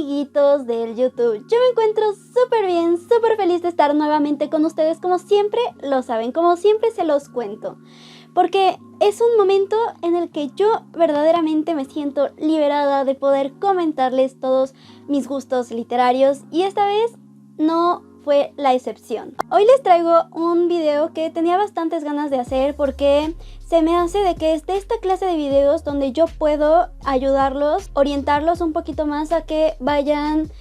amiguitos del YouTube? Yo me encuentro súper bien, súper feliz de estar nuevamente con ustedes, como siempre lo saben, como siempre se los cuento. Porque es un momento en el que yo verdaderamente me siento liberada de poder comentarles todos mis gustos literarios y esta vez no fue la excepción. Hoy les traigo un video que tenía bastantes ganas de hacer porque se me hace de que es de esta clase de videos donde yo puedo ayudarlos, orientarlos un poquito más a que vayan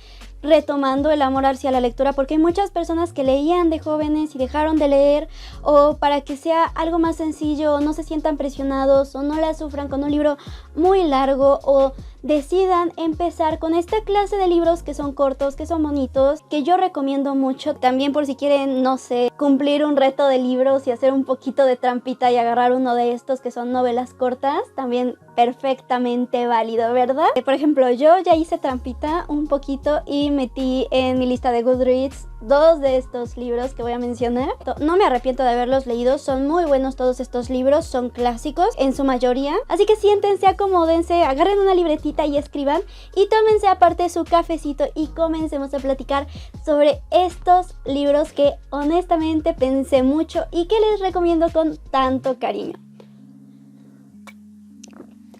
retomando el amor hacia la lectura, porque hay muchas personas que leían de jóvenes y dejaron de leer, o para que sea algo más sencillo, o no se sientan presionados o no la sufran con un libro muy largo, o decidan empezar con esta clase de libros que son cortos, que son bonitos, que yo recomiendo mucho. También por si quieren, no sé, cumplir un reto de libros y hacer un poquito de trampita y agarrar uno de estos que son novelas cortas, también perfectamente válido, ¿verdad? Por ejemplo, yo ya hice trampita un poquito y metí en mi lista de Goodreads 2 de estos libros que voy a mencionar. No me arrepiento de haberlos leído, son muy buenos todos estos libros, son clásicos en su mayoría, así que siéntense, acomódense, agarren una libretita y escriban y tómense aparte su cafecito y comencemos a platicar sobre estos libros que honestamente pensé mucho y que les recomiendo con tanto cariño.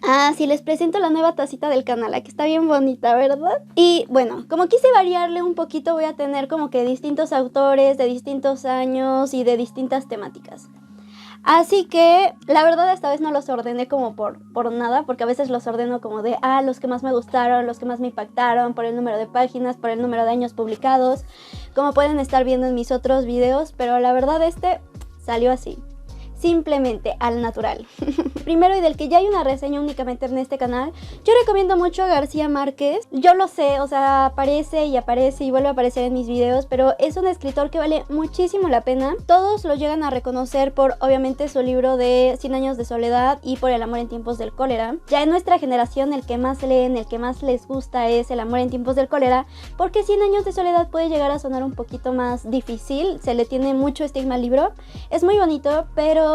Ah, sí, les presento la nueva tacita del canal, que está bien bonita, ¿verdad? Y bueno, como quise variarle un poquito, voy a tener como que distintos autores de distintos años y de distintas temáticas. Así que la verdad esta vez no los ordené como por nada, porque a veces los ordeno como de los que más me gustaron, los que más me impactaron, por el número de páginas, por el número de años publicados, como pueden estar viendo en mis otros videos, pero la verdad este salió así. Simplemente al natural. Primero, y del que ya hay una reseña únicamente en este canal, yo recomiendo mucho a García Márquez. Yo lo sé, o sea, aparece y vuelve a aparecer en mis videos, pero es un escritor que vale muchísimo la pena. Todos lo llegan a reconocer por, obviamente, su libro de 100 años de soledad y por El amor en tiempos del cólera. Ya en nuestra generación, el que más leen, el que más les gusta es El amor en tiempos del cólera, porque 100 años de soledad puede llegar a sonar un poquito más difícil, se le tiene mucho estigma al libro. Es muy bonito, pero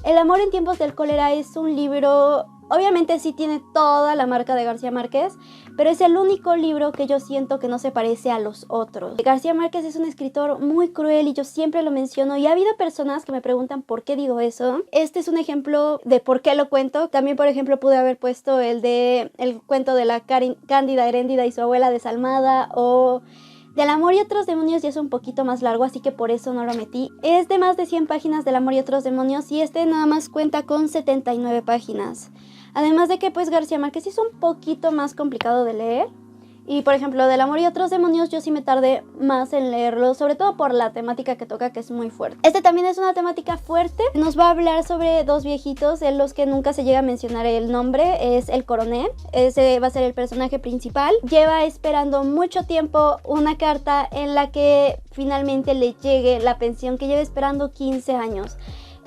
El amor en tiempos del cólera es un libro, obviamente sí tiene toda la marca de García Márquez, pero es el único libro que yo siento que no se parece a los otros. García Márquez es un escritor muy cruel y yo siempre lo menciono y ha habido personas que me preguntan por qué digo eso. Este es un ejemplo de por qué lo cuento. También, por ejemplo, pude haber puesto el cuento de la Cándida Heréndida y su abuela desalmada, o Del amor y otros demonios, ya es un poquito más largo, así que por eso no lo metí. Es de más de 100 páginas Del amor y otros demonios y este nada más cuenta con 79 páginas. Además de que pues García Márquez es un poquito más complicado de leer. Y por ejemplo, Del amor y otros demonios yo sí me tardé más en leerlo, sobre todo por la temática que toca, que es muy fuerte. Este también es una temática fuerte. Nos va a hablar sobre dos viejitos en los que nunca se llega a mencionar el nombre. Es el coronel, ese va a ser el personaje principal. Lleva esperando mucho tiempo una carta en la que finalmente le llegue la pensión, que lleva esperando 15 años.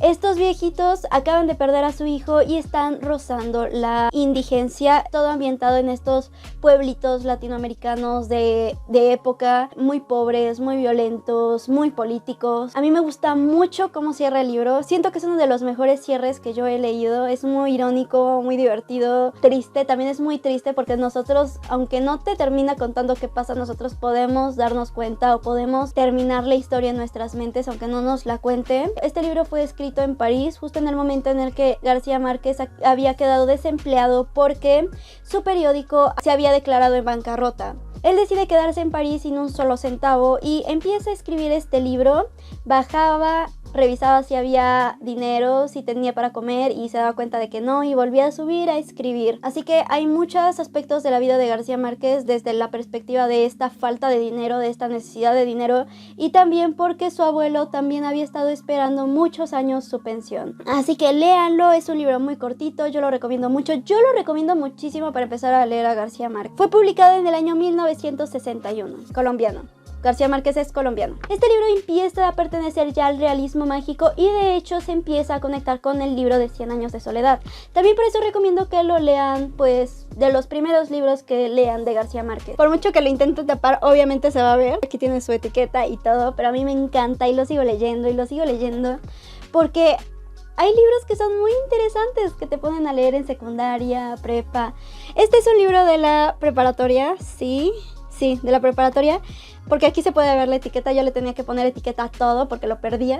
Estos viejitos acaban de perder a su hijo y están rozando la indigencia, todo ambientado en estos pueblitos latinoamericanos de época, muy pobres, muy violentos, muy políticos. A mí me gusta mucho cómo cierra el libro, siento que es uno de los mejores cierres que yo he leído, es muy irónico, muy divertido, triste, también es muy triste porque nosotros, aunque no te termina contando qué pasa, nosotros podemos darnos cuenta o podemos terminar la historia en nuestras mentes, aunque no nos la cuente. Este libro fue escrito en París, justo en el momento en el que García Márquez había quedado desempleado porque su periódico se había declarado en bancarrota. Él decide quedarse en París sin un solo centavo y empieza a escribir este libro. Bajaba, revisaba si había dinero, si tenía para comer y se daba cuenta de que no y volvía a subir a escribir. Así que hay muchos aspectos de la vida de García Márquez desde la perspectiva de esta falta de dinero, de esta necesidad de dinero y también porque su abuelo también había estado esperando muchos años su pensión. Así que léanlo, es un libro muy cortito, yo lo recomiendo mucho, yo lo recomiendo muchísimo para empezar a leer a García Márquez. Fue publicado en el año 1961, colombiano. García Márquez es colombiano. Este libro empieza a pertenecer ya al realismo mágico y de hecho se empieza a conectar con el libro de 100 años de soledad. También por eso recomiendo que lo lean, pues, de los primeros libros que lean de García Márquez. Por mucho que lo intente tapar, obviamente se va a ver. Aquí tiene su etiqueta y todo, pero a mí me encanta y lo sigo leyendo porque hay libros que son muy interesantes que te ponen a leer en secundaria, prepa. Este es un libro de la preparatoria, sí. Sí, de la preparatoria, porque aquí se puede ver la etiqueta, yo le tenía que poner etiqueta a todo porque lo perdía.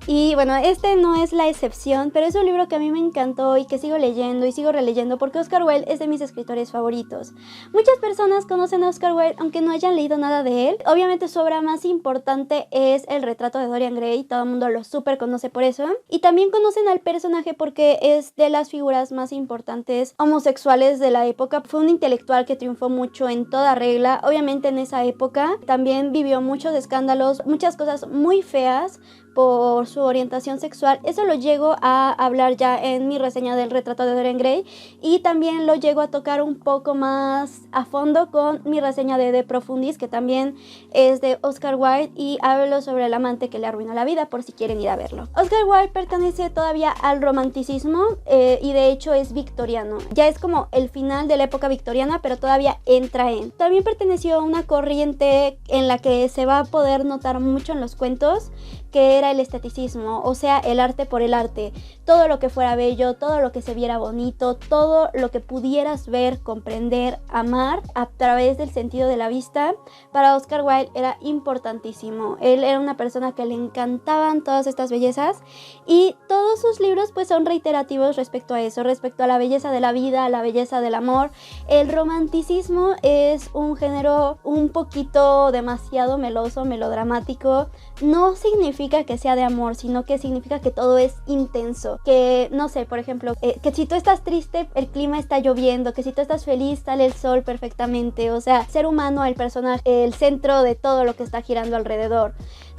Y bueno, este no es la excepción, pero es un libro que a mí me encantó y que sigo leyendo y sigo releyendo porque Oscar Wilde es de mis escritores favoritos. Muchas personas conocen a Oscar Wilde aunque no hayan leído nada de él. Obviamente su obra más importante es El retrato de Dorian Gray, todo el mundo lo súper conoce por eso. Y también conocen al personaje porque es de las figuras más importantes homosexuales de la época. Fue un intelectual que triunfó mucho en toda regla. Obviamente en esa época también vivió muchos escándalos, muchas cosas muy feas por su orientación sexual. Eso lo llego a hablar ya en mi reseña del retrato de Dorian Gray y también lo llego a tocar un poco más a fondo con mi reseña de Profundis, que también es de Oscar Wilde y hablo sobre el amante que le arruinó la vida, por si quieren ir a verlo. Oscar Wilde pertenece todavía al romanticismo y de hecho es victoriano. Ya es como el final de la época victoriana, pero todavía entra en. También perteneció a una corriente en la que se va a poder notar mucho en los cuentos, que era el esteticismo, o sea, el arte por el arte. Todo lo que fuera bello, todo lo que se viera bonito, todo lo que pudieras ver, comprender, amar a través del sentido de la vista, para Oscar Wilde era importantísimo. Él era una persona que le encantaban todas estas bellezas y todos sus libros pues son reiterativos respecto a eso, respecto a la belleza de la vida, a la belleza del amor. El romanticismo es un género un poquito demasiado meloso, melodramático. No significa que sea de amor, sino que significa que todo es intenso, que no sé, por ejemplo, que si tú estás triste el clima está lloviendo, que si tú estás feliz sale el sol perfectamente, o sea, ser humano, el personaje, el centro de todo lo que está girando alrededor.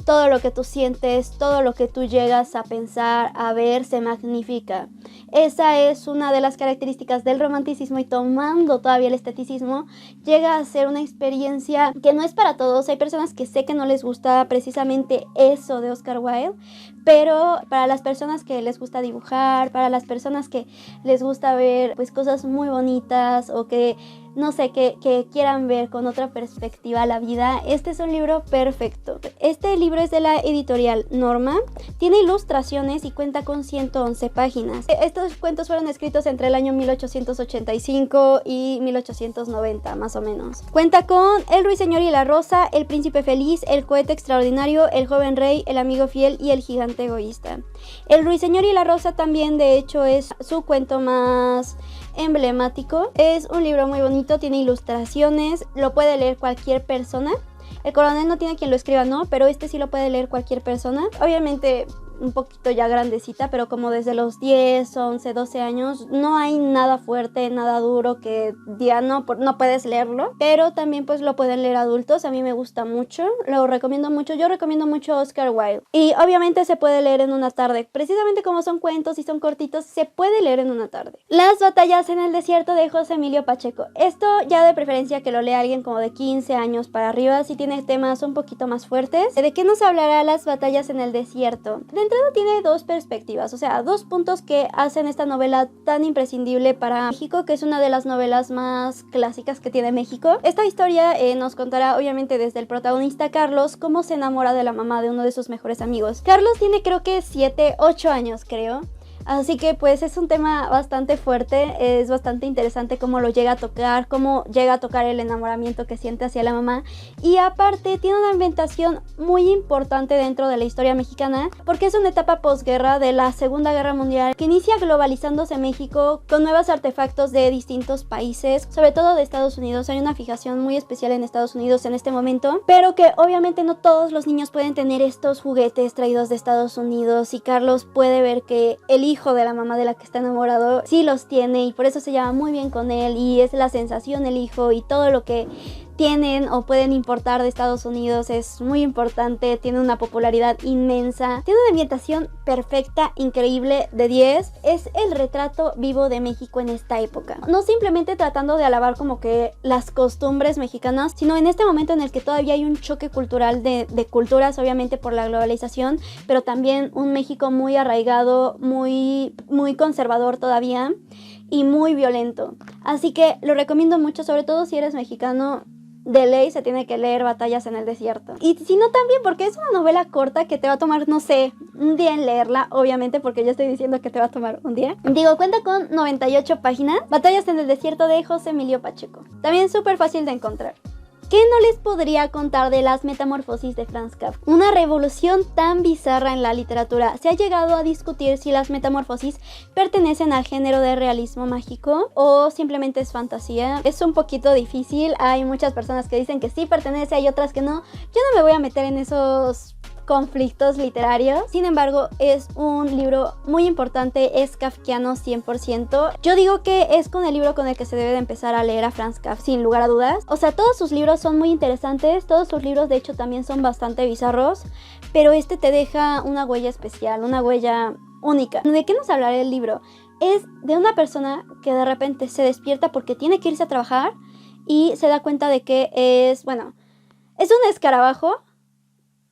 Todo lo que tú sientes, todo lo que tú llegas a pensar, a ver, se magnifica. Esa es una de las características del romanticismo y tomando todavía el esteticismo, llega a ser una experiencia que no es para todos. Hay personas que sé que no les gusta precisamente eso de Oscar Wilde, pero para las personas que les gusta dibujar, para las personas que les gusta ver pues cosas muy bonitas o que no sé, que quieran ver con otra perspectiva la vida, este es un libro perfecto. Este libro es de la editorial Norma, tiene ilustraciones y cuenta con 111 páginas. Estos cuentos fueron escritos entre el año 1885 y 1890 más o menos. Cuenta con El ruiseñor y la rosa, El príncipe feliz, El cohete extraordinario, El joven rey, El amigo fiel y El gigante egoísta. El ruiseñor y la rosa también de hecho es su cuento más emblemático. Es un libro muy bonito, tiene ilustraciones, lo puede leer cualquier persona. El coronel no tiene quien lo escriba, no, pero este sí lo puede leer cualquier persona. Obviamente un poquito ya grandecita, pero como desde los 10, 11, 12 años, no hay nada fuerte, nada duro que ya no puedes leerlo, pero también pues lo pueden leer adultos. A mí me gusta mucho, lo recomiendo mucho, yo recomiendo mucho Oscar Wilde y obviamente se puede leer en una tarde, precisamente como son cuentos y son cortitos, se puede leer en una tarde. Las batallas en el desierto de José Emilio Pacheco, esto ya de preferencia que lo lea alguien como de 15 años para arriba, si tiene temas un poquito más fuertes. ¿De qué nos hablará Las batallas en el desierto? De entrada tiene dos perspectivas, o sea, dos puntos que hacen esta novela tan imprescindible para México, que es una de las novelas más clásicas que tiene México. Esta historia nos contará obviamente desde el protagonista Carlos cómo se enamora de la mamá de uno de sus mejores amigos. Carlos tiene creo que 7, 8 años creo. Así que pues es un tema bastante fuerte, es bastante interesante cómo lo llega a tocar, cómo llega a tocar el enamoramiento que siente hacia la mamá. Y aparte tiene una ambientación muy importante dentro de la historia mexicana, porque es una etapa posguerra de la Segunda Guerra Mundial que inicia globalizándose México con nuevos artefactos de distintos países, sobre todo de Estados Unidos. Hay una fijación muy especial en Estados Unidos en este momento, pero que obviamente no todos los niños pueden tener estos juguetes traídos de Estados Unidos, y Carlos puede ver que el hijo de la mamá de la que está enamorado sí los tiene y por eso se lleva muy bien con él y es la sensación el hijo, y todo lo que tienen o pueden importar de Estados Unidos es muy importante, tiene una popularidad inmensa, tiene una ambientación perfecta, increíble, de 10. Es el retrato vivo de México en esta época, no simplemente tratando de alabar como que las costumbres mexicanas, sino en este momento en el que todavía hay un choque cultural de culturas, obviamente por la globalización, pero también un México muy arraigado, muy conservador todavía y muy violento. Así que lo recomiendo mucho, sobre todo si eres mexicano. De ley se tiene que leer Batallas en el desierto. Y si no, también porque es una novela corta que te va a tomar, no sé, un día en leerla, obviamente, porque yo estoy diciendo que te va a tomar un día. Digo, cuenta con 98 páginas. Batallas en el desierto de José Emilio Pacheco. También súper fácil de encontrar. ¿Qué no les podría contar de Las Metamorfosis de Franz Kafka? Una revolución tan bizarra en la literatura. Se ha llegado a discutir si las metamorfosis pertenecen al género de realismo mágico o simplemente es fantasía. Es un poquito difícil, hay muchas personas que dicen que sí pertenece, hay otras que no. Yo no me voy a meter en esos conflictos literarios. Sin embargo, es un libro muy importante, es kafkiano 100%. Yo digo que es con el libro con el que se debe de empezar a leer a Franz Kafka, sin lugar a dudas. O sea, todos sus libros son muy interesantes, todos sus libros de hecho también son bastante bizarros, pero este te deja una huella especial, una huella única. ¿De qué nos hablará el libro? Es de una persona que de repente se despierta porque tiene que irse a trabajar y se da cuenta de que es un escarabajo.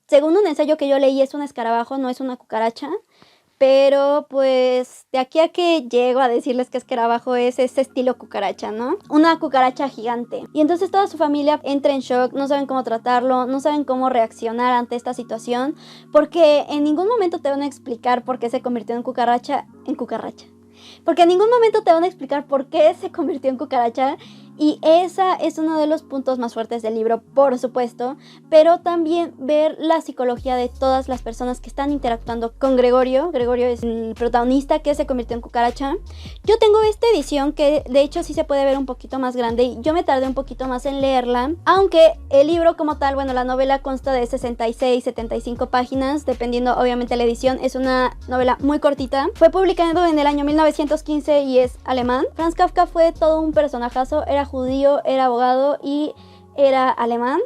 Según un ensayo que yo leí, es un escarabajo, no es una cucaracha. Pero pues de aquí a que llego a decirles que escarabajo es ese estilo cucaracha, ¿no? Una cucaracha gigante. Y entonces toda su familia entra en shock, no saben cómo tratarlo, no saben cómo reaccionar ante esta situación. Porque en ningún momento te van a explicar por qué se convirtió en cucaracha. Porque en ningún momento te van a explicar por qué se convirtió en cucaracha. Y esa es uno de los puntos más fuertes del libro, por supuesto, pero también ver la psicología de todas las personas que están interactuando con Gregorio. Gregorio es el protagonista que se convirtió en cucaracha. Yo tengo esta edición que de hecho sí se puede ver un poquito más grande y yo me tardé un poquito más en leerla, aunque el libro como tal, la novela consta de 66, 75 páginas, dependiendo obviamente la edición. Es una novela muy cortita. Fue publicado en el año 1915 y es alemán. Franz Kafka fue todo un personajazo, era judío, era abogado y era alemán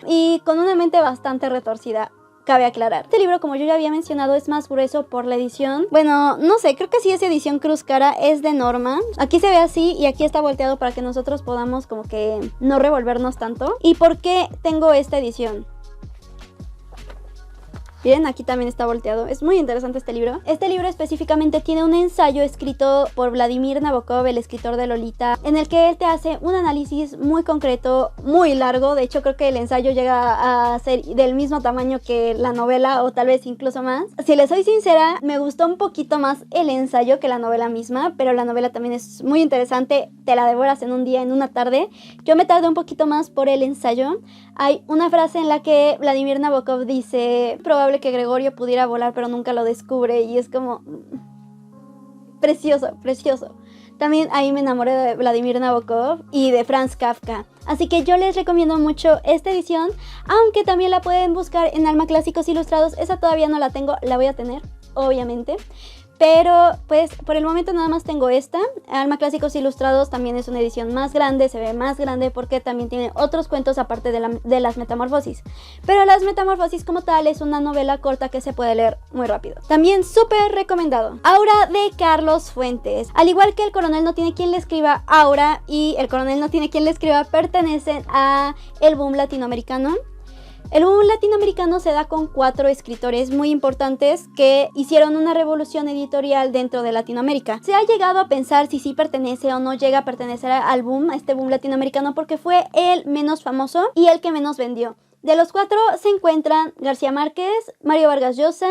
y con una mente bastante retorcida, cabe aclarar. Este libro, como yo ya había mencionado, es más grueso por la edición. Bueno, no sé, creo que sí es edición cruz cara, es de Norma. Aquí se ve así y aquí está volteado para que nosotros podamos como que no revolvernos tanto. ¿Y por qué tengo esta edición? Miren, aquí también está volteado. Es muy interesante este libro. Este libro específicamente tiene un ensayo escrito por Vladimir Nabokov, el escritor de Lolita, en el que él te hace un análisis muy concreto, muy largo. De hecho, creo que el ensayo llega a ser del mismo tamaño que la novela o tal vez incluso más. Si les soy sincera, me gustó un poquito más el ensayo que la novela misma, pero la novela también es muy interesante. Te la devoras en un día, en una tarde. Yo me tardé un poquito más por el ensayo. Hay una frase en la que Vladimir Nabokov dice: probable que Gregorio pudiera volar pero nunca lo descubre, y es como precioso, precioso. También ahí me enamoré de Vladimir Nabokov y de Franz Kafka, así que yo les recomiendo mucho esta edición, aunque también la pueden buscar en Alma Clásicos Ilustrados. Esa todavía no la tengo, la voy a tener obviamente, pero pues por el momento nada más tengo esta. Alma Clásicos Ilustrados también es una edición más grande, se ve más grande porque también tiene otros cuentos aparte de las Metamorfosis. Pero Las Metamorfosis como tal es una novela corta que se puede leer muy rápido. También súper recomendado. Aura de Carlos Fuentes. Al igual que El Coronel no tiene quien le escriba, Aura y El Coronel no tiene quien le escriba pertenecen a el boom latinoamericano. El boom latinoamericano se da con 4 escritores muy importantes que hicieron una revolución editorial dentro de Latinoamérica. Se ha llegado a pensar si sí pertenece o no llega a pertenecer al boom, a este boom latinoamericano, porque fue el menos famoso y el que menos vendió. De los 4 se encuentran García Márquez, Mario Vargas Llosa,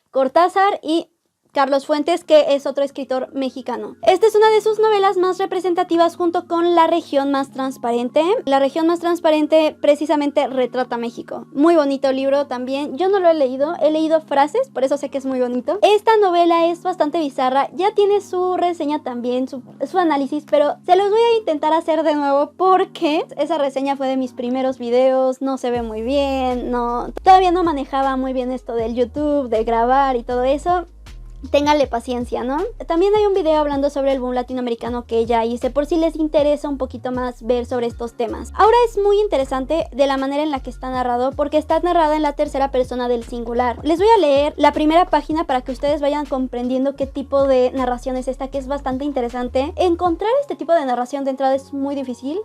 Cortázar y Carlos Fuentes, que es otro escritor mexicano. Esta es una de sus novelas más representativas junto con La región más transparente. La región más transparente precisamente retrata México. Muy bonito libro también. Yo no lo he leído frases, por eso sé que es muy bonito. Esta novela es bastante bizarra, ya tiene su reseña también, su análisis, pero se los voy a intentar hacer de nuevo porque esa reseña fue de mis primeros videos, no se ve muy bien, todavía no manejaba muy bien esto del YouTube, de grabar y todo eso. Ténganle paciencia, ¿no? También hay un video hablando sobre el boom latinoamericano que ya hice, por si les interesa un poquito más ver sobre estos temas. Ahora es muy interesante de la manera en la que está narrado, porque está narrada en la tercera persona del singular. Les voy a leer la primera página para que ustedes vayan comprendiendo qué tipo de narración es esta, que es bastante interesante. Encontrar este tipo de narración de entrada es muy difícil,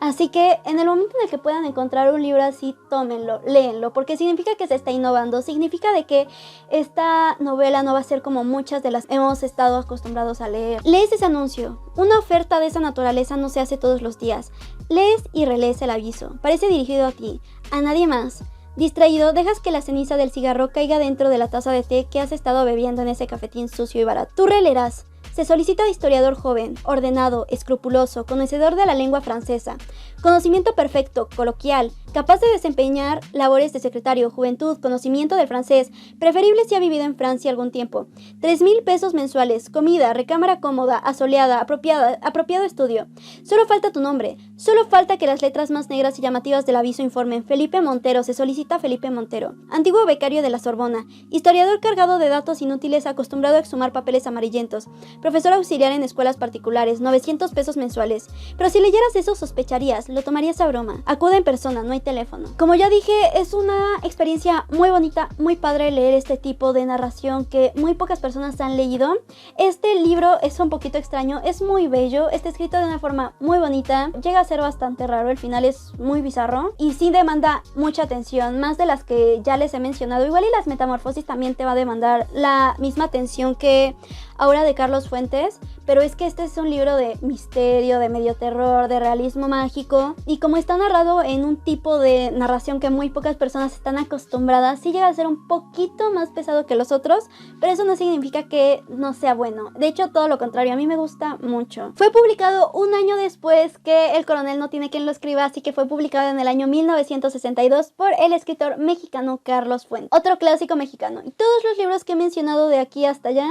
así que en el momento en el que puedan encontrar un libro así, tómenlo, léenlo, porque significa que se está innovando, significa de que esta novela no va a ser como muchas de las hemos estado acostumbrados a leer. Lees ese anuncio. Una oferta de esa naturaleza no se hace todos los días. Lees y relees el aviso. Parece dirigido a ti, a nadie más. Distraído, dejas que la ceniza del cigarro caiga dentro de la taza de té que has estado bebiendo en ese cafetín sucio y barato. Tú releerás. Se solicita historiador joven, ordenado, escrupuloso, conocedor de la lengua francesa, conocimiento perfecto, coloquial, capaz de desempeñar labores de secretario, juventud, conocimiento del francés, preferible si ha vivido en Francia algún tiempo. 3,000 pesos mensuales, comida, recámara cómoda, asoleada, apropiado estudio. Solo falta tu nombre, solo falta que las letras más negras y llamativas del aviso informen. Felipe Montero, se solicita Felipe Montero. Antiguo becario de la Sorbona, historiador cargado de datos inútiles, acostumbrado a exhumar papeles amarillentos, profesor auxiliar en escuelas particulares, 900 pesos mensuales. Pero si leyeras eso sospecharías, lo tomarías a broma. Acude en persona, no hay teléfono. Como ya dije, es una experiencia muy bonita, muy padre leer este tipo de narración que muy pocas personas han leído. Este libro es un poquito extraño, es muy bello, está escrito de una forma muy bonita, llega a ser bastante raro, el final es muy bizarro y sí demanda mucha atención, más de las que ya les he mencionado. Igual y las metamorfosis también te va a demandar la misma atención que Aura de Carlos Fuentes, pero es que este es un libro de misterio, de medio terror, de realismo mágico, y como está narrado en un tipo de narración que muy pocas personas están acostumbradas, sí llega a ser un poquito más pesado que los otros, pero eso no significa que no sea bueno. De hecho, todo lo contrario, a mí me gusta mucho. Fue publicado un año después que El Coronel no tiene quien lo escriba, así que fue publicado en el año 1962 por el escritor mexicano Carlos Fuentes, otro clásico mexicano. Y todos los libros que he mencionado de aquí hasta allá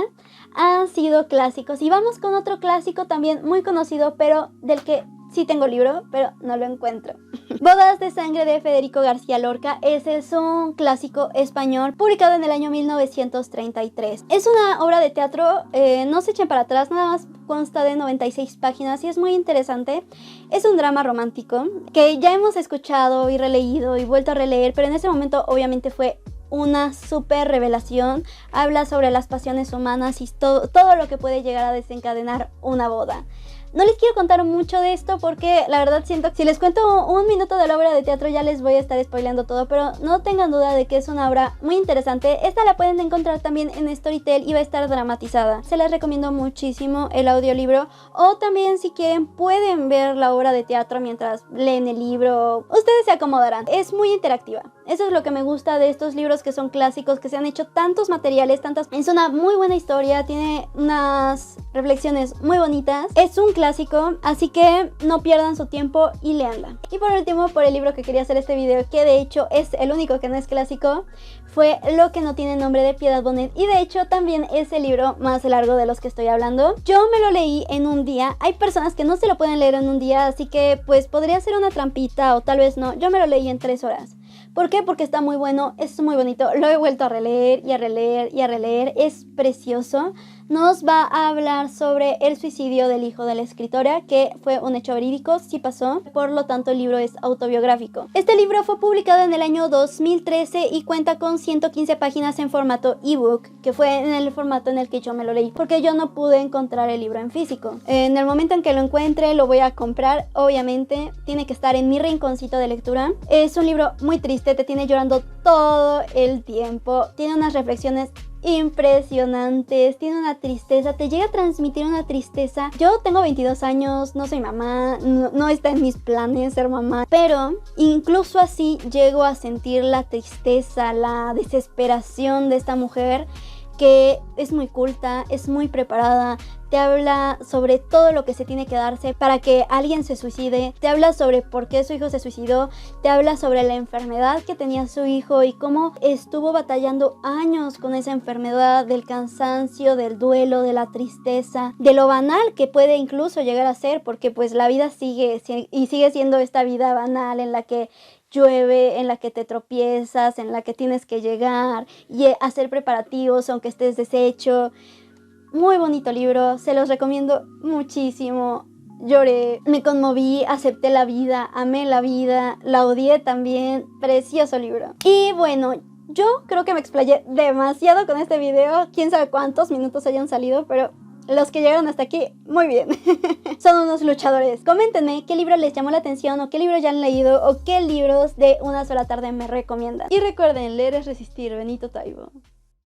han sido clásicos. Y vamos con otro clásico también muy conocido, pero del que sí tengo libro, pero no lo encuentro. Bodas de sangre de Federico García Lorca. Ese es un clásico español publicado en el año 1933. Es una obra de teatro, no se echen para atrás, nada más consta de 96 páginas y es muy interesante. Es un drama romántico que ya hemos escuchado y releído y vuelto a releer, pero en ese momento obviamente fue una súper revelación. Habla sobre las pasiones humanas y todo lo que puede llegar a desencadenar una boda. No les quiero contar mucho de esto porque la verdad siento que si les cuento un minuto de la obra de teatro ya les voy a estar spoileando todo, pero no tengan duda de que es una obra muy interesante. Esta la pueden encontrar también en Storytel y va a estar dramatizada. Se les recomiendo muchísimo el audiolibro, o también si quieren pueden ver la obra de teatro mientras leen el libro. Ustedes se acomodarán. Es muy interactiva. Eso es lo que me gusta de estos libros que son clásicos, que se han hecho tantos materiales, es una muy buena historia, tiene unas reflexiones muy bonitas. Es un clásico, así que no pierdan su tiempo y léanla. Y por último, por el libro que quería hacer este video, que de hecho es el único que no es clásico, fue Lo que no tiene nombre de Piedad Bonet, y de hecho también es el libro más largo de los que estoy hablando. Yo me lo leí en un día. Hay personas que no se lo pueden leer en un día, así que pues podría ser una trampita o tal vez no. Yo me lo leí en 3 horas. ¿Por qué? Porque está muy bueno, es muy bonito. Lo he vuelto a releer y a releer y a releer. Es precioso. Nos va a hablar sobre el suicidio del hijo de la escritora, que fue un hecho verídico, sí pasó. Por lo tanto, el libro es autobiográfico. Este libro fue publicado en el año 2013 y cuenta con 115 páginas en formato ebook, que fue en el formato en el que yo me lo leí, porque yo no pude encontrar el libro en físico. En el momento en que lo encuentre, lo voy a comprar. Obviamente, tiene que estar en mi rinconcito de lectura. Es un libro muy triste, te tiene llorando todo el tiempo. Tiene unas reflexiones impresionantes, tiene una tristeza, te llega a transmitir una tristeza. Yo tengo 22 años, no soy mamá, no está en mis planes ser mamá, pero incluso así llego a sentir la tristeza, la desesperación de esta mujer, que es muy culta, es muy preparada. Te habla sobre todo lo que se tiene que darse para que alguien se suicide. Te habla sobre por qué su hijo se suicidó. Te habla sobre la enfermedad que tenía su hijo y cómo estuvo batallando años con esa enfermedad, del cansancio, del duelo, de la tristeza, de lo banal que puede incluso llegar a ser, porque pues la vida sigue y sigue siendo esta vida banal en la que llueve, en la que te tropiezas, en la que tienes que llegar y hacer preparativos aunque estés deshecho. Muy bonito libro, se los recomiendo muchísimo. Lloré, me conmoví, acepté la vida, amé la vida, la odié también. Precioso libro. Y bueno, yo creo que me explayé demasiado con este video. Quién sabe cuántos minutos hayan salido, pero los que llegaron hasta aquí, muy bien. Son unos luchadores. Coméntenme qué libro les llamó la atención, o qué libro ya han leído, o qué libros de Una sola tarde me recomiendan. Y recuerden, leer es resistir. Benito Taibo.